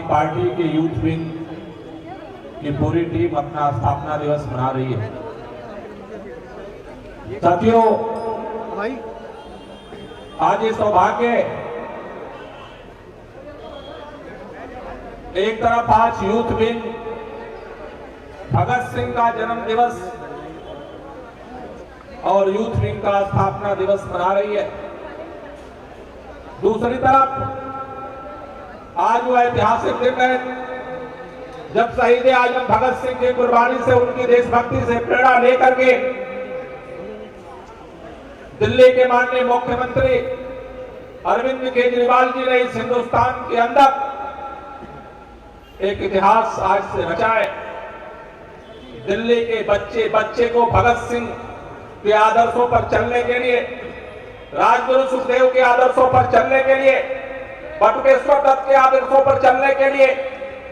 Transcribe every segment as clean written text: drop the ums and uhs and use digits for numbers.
Party के youth wing की पूरी टीम अपना स्थापना दिवस मना रही है। साथियों, आज ये सौभाग्य एक तरफ आज यूथ विंग भगत सिंह का जन्म दिवस और यूथ विंग का स्थापना दिवस मना रही है, दूसरी तरफ आज वो ऐतिहासिक दिन है जब शहीद आजम भगत सिंह की कुर्बानी से, उनकी देशभक्ति से प्रेरणा लेकर के दिल्ली के माननीय मुख्यमंत्री अरविंद केजरीवाल जी ने इस हिंदुस्तान के अंदर एक इतिहास आज से रचा है। दिल्ली के बच्चे बच्चे को भगत सिंह के आदर्शों पर चलने के लिए, राजगुरु सुखदेव के आदर्शों पर चलने के लिए, बटुकेश्वर दत्त के आदर्शों पर चलने के लिए,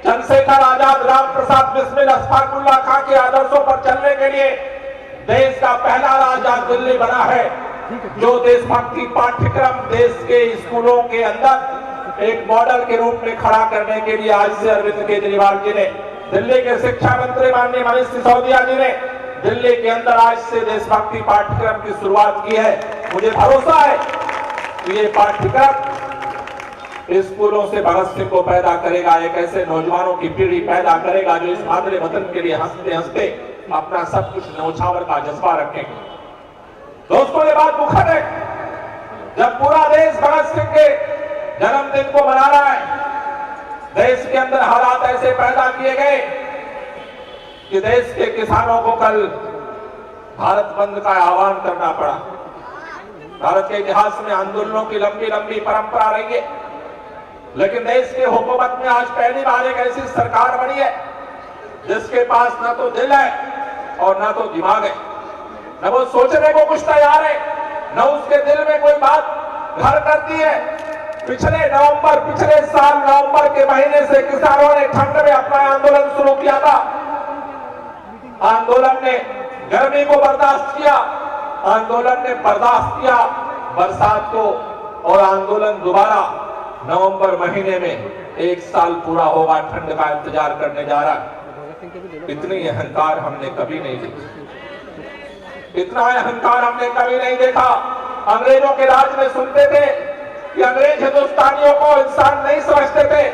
चंद्रशेखर आजाद, राम प्रसाद बिस्मिल, अशफाकुल्लाह खां के आदर्शों पर चलने के लिए देश का पहला राज्य आज दिल्ली बना है, जो देशभक्ति पाठ्यक्रम देश के स्कूलों के अंदर एक मॉडल के रूप में खड़ा करने के लिए आज से अरविंद केजरीवाल जी ने, दिल्ली के शिक्षा मंत्री माननीय मनीष सिसोदिया जी ने दिल्ली के अंदर आज से देशभक्ति पाठ्यक्रम की शुरुआत की है। मुझे भरोसा है कि ये पाठ्यक्रम स्कूलों से भगत सिंह को पैदा करेगा, एक ऐसे नौजवानों की पीढ़ी पैदा करेगा जो इस मादरे वतन के लिए हंसते हंसते अपना सब कुछ न्यौछावर का जज्बा रखेंगे। दोस्तों, ये बात मुखर है, जब पूरा देश भगत सिंह के जन्मदिन को मना रहा है, देश के अंदर हालात ऐसे पैदा किए गए कि देश के किसानों को कल भारत बंद का आह्वान करना पड़ा। भारत के इतिहास में आंदोलनों की लंबी लंबी परंपरा रही है, लेकिन देश के हुकूमत में आज पहली बार एक ऐसी सरकार बनी है जिसके पास ना तो दिल है और ना तो दिमाग है, न वो सोचने को कुछ तैयार है, न उसके दिल में कोई बात घर करती है। पिछले साल नवंबर के महीने से किसानों ने ठंड में अपना आंदोलन शुरू किया था। आंदोलन ने गर्मी को बर्दाश्त किया, आंदोलन ने बर्दाश्त किया बरसात को, और आंदोलन दोबारा नवंबर महीने में एक साल पूरा होगा, ठंड का इंतजार करने जा रहा है। इतनी अहंकार हमने कभी नहीं देखी, इतना अहंकार हमने कभी नहीं देखा। अंग्रेजों के राज में सुनते थे कि अंग्रेज हिंदुस्तानियों को इंसान नहीं समझते थे,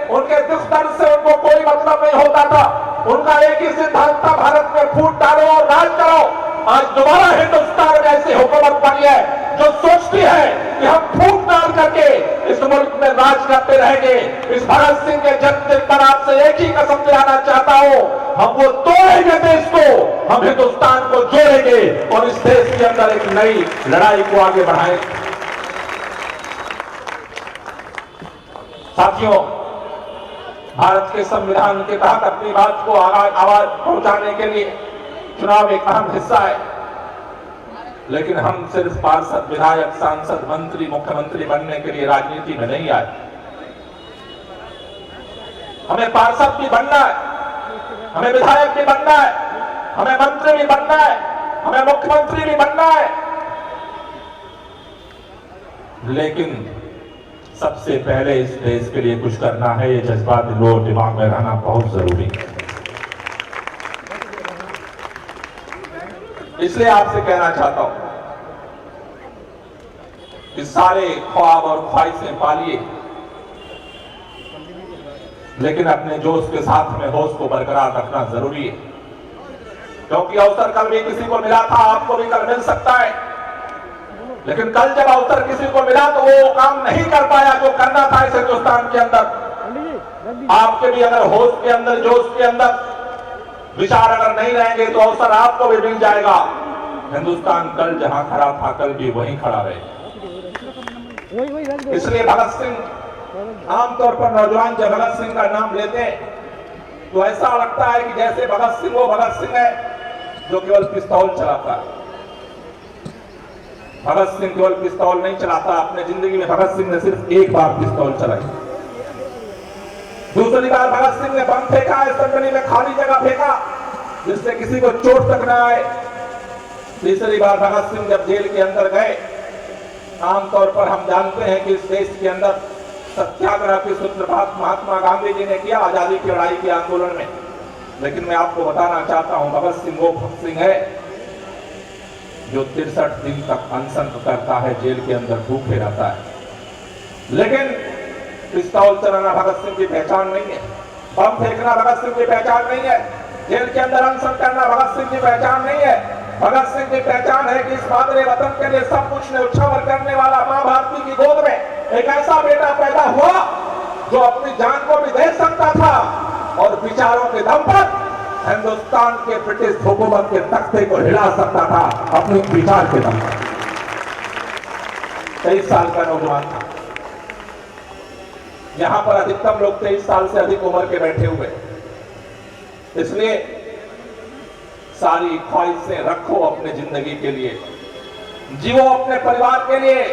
उनके दुख दर्द से उनको कोई मतलब नहीं होता था, उनका एक ही सिद्धांत था, भारत में फूट डालो और राज करो। आज दोबारा हिंदुस्तान में ऐसी हुकूमत बनी है जो सोचती है कि हम फूट डाल करके इस मुल्क में राज करते रहेंगे। इस भगत सिंह के जन्मदिन पर आपसे एक ही कसम दिलाना चाहता हूं, हम वो तोड़ेंगे देश को, हम हिंदुस्तान को जोड़ेंगे और इस देश के अंदर एक नई लड़ाई को आगे बढ़ाएंगे। साथियों, भारत के संविधान के तहत अपनी बात को आवाज पहुंचाने के लिए चुनाव एक अहम हिस्सा है, लेकिन हम सिर्फ पार्षद, विधायक, सांसद, मंत्री, मुख्यमंत्री बनने के लिए राजनीति में नहीं आए। हमें पार्षद भी बनना है, हमें विधायक भी बनना है, हमें मंत्री भी बनना है, हमें मुख्यमंत्री भी बनना है, लेकिन सबसे पहले इस देश के लिए कुछ करना है। ये जज्बा दिलो दिमाग में रहना बहुत जरूरी है। इसलिए आपसे कहना चाहता हूं कि सारे ख्वाब और ख्वाहिशें पालिए, लेकिन अपने जोश के साथ में होश को बरकरार रखना जरूरी है, क्योंकि अवसर कल भी किसी को मिला था, आपको भी कल मिल सकता है, लेकिन कल जब अवसर किसी को मिला तो वो काम नहीं कर पाया जो करना था इस हिंदुस्तान के अंदर। आपके भी अगर होश के अंदर, जोश के अंदर विचार अगर नहीं रहेंगे तो अवसर आपको भी मिल जाएगा। हिंदुस्तान कल जहां खड़ा था, कल भी वहीं खड़ा रहेगा। इसलिए भगत सिंह, आमतौर पर नौजवान जब भगत सिंह का नाम लेते हैं तो ऐसा लगता है कि जैसे भगत सिंह वो भगत सिंह है जो केवल पिस्तौल चलाता है। भगत सिंह केवल पिस्तौल नहीं चलाता, अपने जिंदगी में भगत सिंह ने सिर्फ एक बार पिस्तौल चलाई, दूसरी बार भगत सिंह ने बम फेंका, असेंबली में खाली जगह फेंका जिससे किसी को चोट तक न आए। तीसरी बार भगत सिंह जब जेल के अंदर गए, आमतौर पर हम जानते हैं कि इस देश के अंदर सत्याग्रह की सूत्रपात महात्मा गांधी जी ने किया आजादी की लड़ाई के आंदोलन में। लेकिन मैं आपको बताना चाहता हूं, भगत सिंह वो भगत सिंह है जो 63 दिन तक अनशन करता है, जेल के अंदर भूखे रहता है। लेकिन पिस्तौल चलाना भगत सिंह की पहचान नहीं है, बम फेंकना भगत सिंह की पहचान नहीं है, जेल के अंदर अनशन करना भगत सिंह की पहचान नहीं है। भगत सिंह की पहचान है कि इस मादरे वतन के लिए सब कुछ न्यौछावर करने वाला मां भारती की गोद में एक ऐसा बेटा पैदा हुआ जो अपनी जान को भी दे सकता था और विचारों के दम पर हिंदुस्तान के ब्रिटिश हुकूमत के तख्ते को हिला सकता था अपने विचार के दम पर। 23 साल का नौजवान था। यहां पर अधिकतम लोग 23 साल से अधिक उम्र के बैठे हुए, इसलिए सारी ख्वाहिशें रखो अपने जिंदगी के लिए, जियो अपने परिवार के लिए।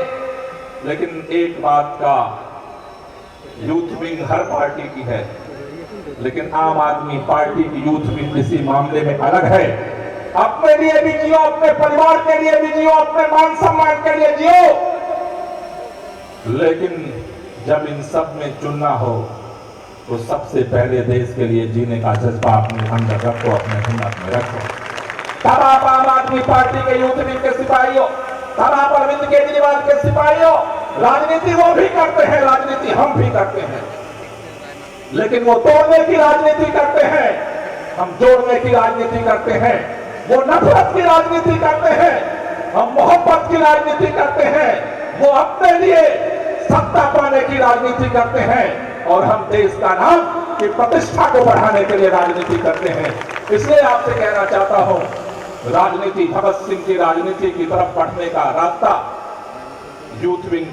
लेकिन एक बात का यूथ विंग हर पार्टी की है, लेकिन आम आदमी पार्टी की यूथ विंग इसी मामले में अलग है। अपने लिए भी जियो, अपने परिवार के लिए भी जियो, अपने मान सम्मान के लिए जियो, लेकिन जब इन सब में चुनना हो तो सबसे पहले देश के लिए जीने का जज्बा अपने अंदर रखो, अपने हिम्मत में रखो। तब आप आम आदमी पार्टी के यूथ विंग के सिपाही हो, तब आप अरविंद केजरीवाल के सिपाही हो। राजनीति वो भी करते हैं, राजनीति हम भी करते हैं, लेकिन वो तोड़ने की राजनीति करते हैं, हम जोड़ने की राजनीति करते हैं। वो नफरत की राजनीति करते हैं, हम मोहब्बत की राजनीति करते हैं। वो अपने लिए सत्ता पाने की राजनीति करते हैं और हम देश का नाम की प्रतिष्ठा को बढ़ाने के लिए राजनीति करते हैं। इसलिए आपसे कहना चाहता हूं, राजनीति, भगत सिंह की राजनीति की तरफ बढ़ने का रास्ता यूथ विंग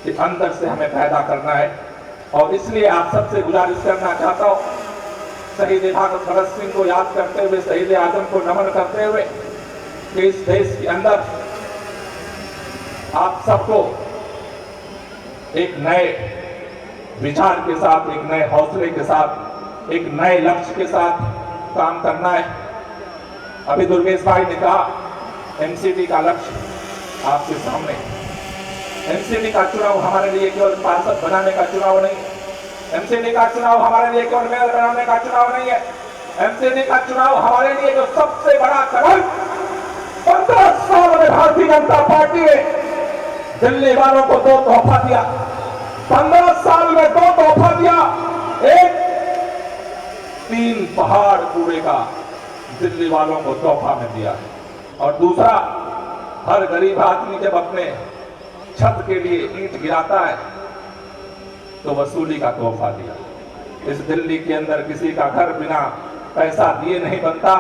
के अंदर से हमें पैदा करना है। और इसलिए आप सबसे गुजारिश करना चाहता हूं, शहीद भगत सिंह को याद करते हुए, शहीद आजम को नमन करते हुए, कि इस देश के अंदर आप सबको एक नए विचार के साथ, एक नए हौसले के साथ, एक नए लक्ष्य के साथ काम करना है। अभी दुर्गेश भाई ने कहा एमसीडी का लक्ष्य आपके सामने। एमसीडी का चुनाव हमारे लिए केवल पार्षद बनाने का चुनाव नहीं है। एमसीडी का चुनाव हमारे लिए केवल मेयर बनाने का चुनाव नहीं है। एमसीडी का चुनाव हमारे लिए जो सबसे बड़ा कदम 15 साल में भारतीय जनता पार्टी ने दिल्ली वालों को 2 तोहफा दिया। 15 साल में 2 तोहफा दिया। एक 3 पहाड़ पूरे का दिल्ली वालों को तोहफा में दिया, और दूसरा हर गरीब आदमी जब अपने छत के लिए ईंट गिराता है तो वसूली का तोहफा दिया। इस दिल्ली के अंदर किसी का घर बिना पैसा दिए नहीं बनता,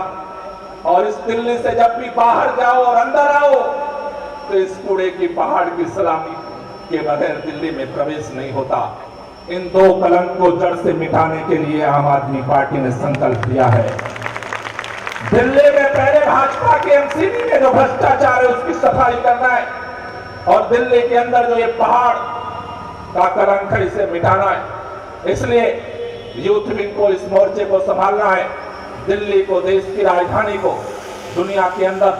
और इस दिल्ली से जब भी बाहर जाओ और अंदर आओ तो इस कूड़े की पहाड़ की सलामी के बगैर दिल्ली में प्रवेश नहीं होता। इन 2 कलंक को जड़ से मिटाने के लिए आम आदमी पार्टी ने संकल्प लिया है। दिल्ली में पहले भाजपा के एमसीडी में जो भ्रष्टाचार है उसकी सफाई करना है, और दिल्ली के अंदर जो ये पहाड़ का कलंक है इसे मिटाना है। इसलिए यूथ विंग को इस मोर्चे को संभालना है। दिल्ली को, देश की राजधानी को दुनिया के अंदर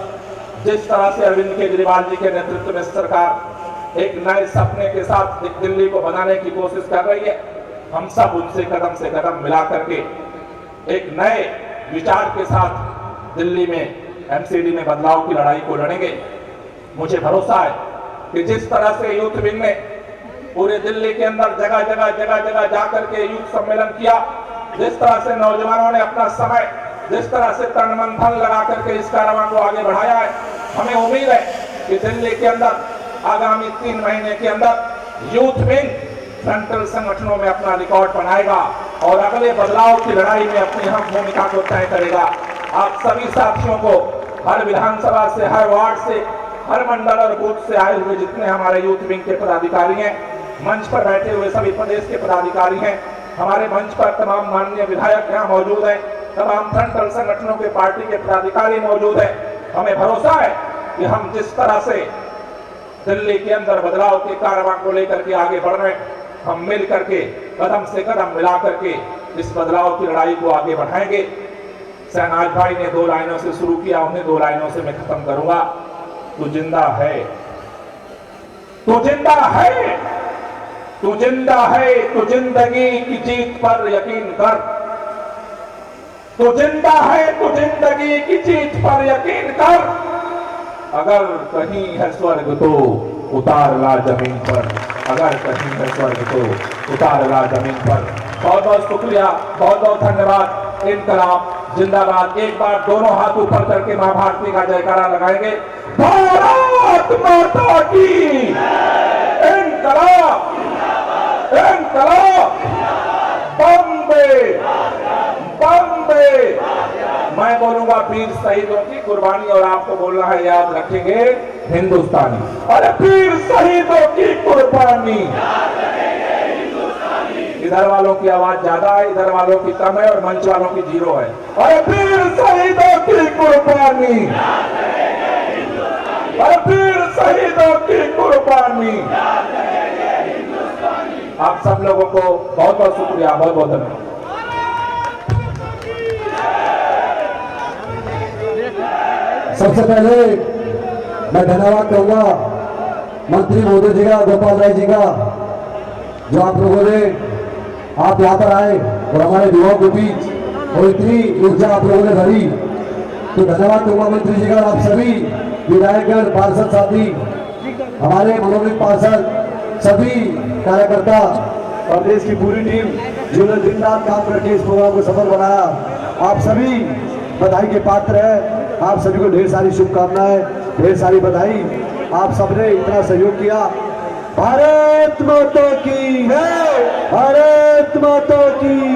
जिस तरह से अरविंद केजरीवाल जी के नेतृत्व में सरकार एक नए सपने के साथ एक दिल्ली को बनाने की कोशिश कर रही है, हम सब उनसे कदम से कदम मिला करके एक नए विचार के साथ दिल्ली में एमसीडी में बदलाव की लड़ाई को लड़ेंगे। मुझे भरोसा है कि जिस तरह से यूथ विंग ने पूरे दिल्ली के अंदर जगह जगह जाकर के यूथ सम्मेलन किया, जिस तरह से नौजवानों ने अपना समय, जिस तरह से तन मन धन लगा करके इस कारवां को आगे बढ़ाया है, हमें उम्मीद है कि दिल्ली के अंदर आगामी 3 महीने के अंदर यूथ विंग सेंट्रल संगठनों में अपना रिकॉर्ड बनाएगा और अगले बदलाव की लड़ाई में अपनी अहम भूमिका को तय करेगा। आप सभी साथियों को हर विधानसभा से, हर वार्ड से, हर मंडल और बूथ से आए हुए जितने हमारे यूथ विंग के पदाधिकारी हैं, मंच पर बैठे हुए सभी प्रदेश के पदाधिकारी हैं, हमारे मंच पर तमाम माननीय विधायक यहाँ मौजूद हैं, तमाम सेंट्रल संगठनों के पार्टी के पदाधिकारी मौजूद हैं। हमें भरोसा है कि हम जिस तरह से दिल्ली के अंदर बदलाव के कारवां को लेकर के आगे बढ़ रहे हैं, हम मिल करके कदम से कदम मिला करके इस बदलाव की लड़ाई को आगे बढ़ाएंगे। शहनाज भाई ने 2 लाइनों से शुरू किया, उन्हें 2 लाइनों से मैं खत्म करूंगा। तू जिंदा है, तू जिंदा है, तू जिंदा है तो जिंदगी की जीत पर यकीन कर। तू जिंदा है तो जिंदगी की जीत पर यकीन कर। अगर कहीं है स्वर्ग तो उतार ला जमीन पर। अगर कहीं है स्वर्ग तो उतार ला जमीन पर। बहुत बहुत शुक्रिया, बहुत बहुत धन्यवाद। इनकलाब जिंदाबाद। एक बार दोनों हाथ ऊपर करके मां भारती का जयकारा लगाएंगे। भारत माता की इनकलाब, इनकलाब, बम्बे, बम्बे। मैं बोलूंगा वीर शहीदों की कुर्बानी और आपको बोलना है, याद रखेंगे हिंदुस्तानी। अरे वीर शहीदों की कुर्बानी। इधर वालों की आवाज ज्यादा है, इधर वालों की कम है और मंच वालों की 0 है। अरे वीर शहीदों की कुर्बानी, अरे वीर शहीदों की कुर्बानी। आप सब लोगों को बहुत बहुत शुक्रिया, बहुत बहुत धन्यवाद। सबसे पहले मैं धन्यवाद कहूंगा मंत्री महोदय जी का, गोपाल राय जी का, जो आप लोगों ने आप यहाँ पर आए और हमारे युवाओं के बीच और इतनी ऊर्जा आप लोगों ने भरी। तो धन्यवाद कहूंगा मंत्री जी का। आप सभी विधायकगण, पार्षद साथी, हमारे मनोनीत पार्षद, सभी कार्यकर्ता और देश की पूरी टीम जिन्होंने दिन रात काम करके इस प्रोग्राम को सफल बनाया, आप सभी बधाई के पात्र हैं। आप सभी को ढेर सारी शुभकामनाएं, ढेर सारी बधाई। आप सबने इतना सहयोग किया। भारत माता की जय, भारत माता की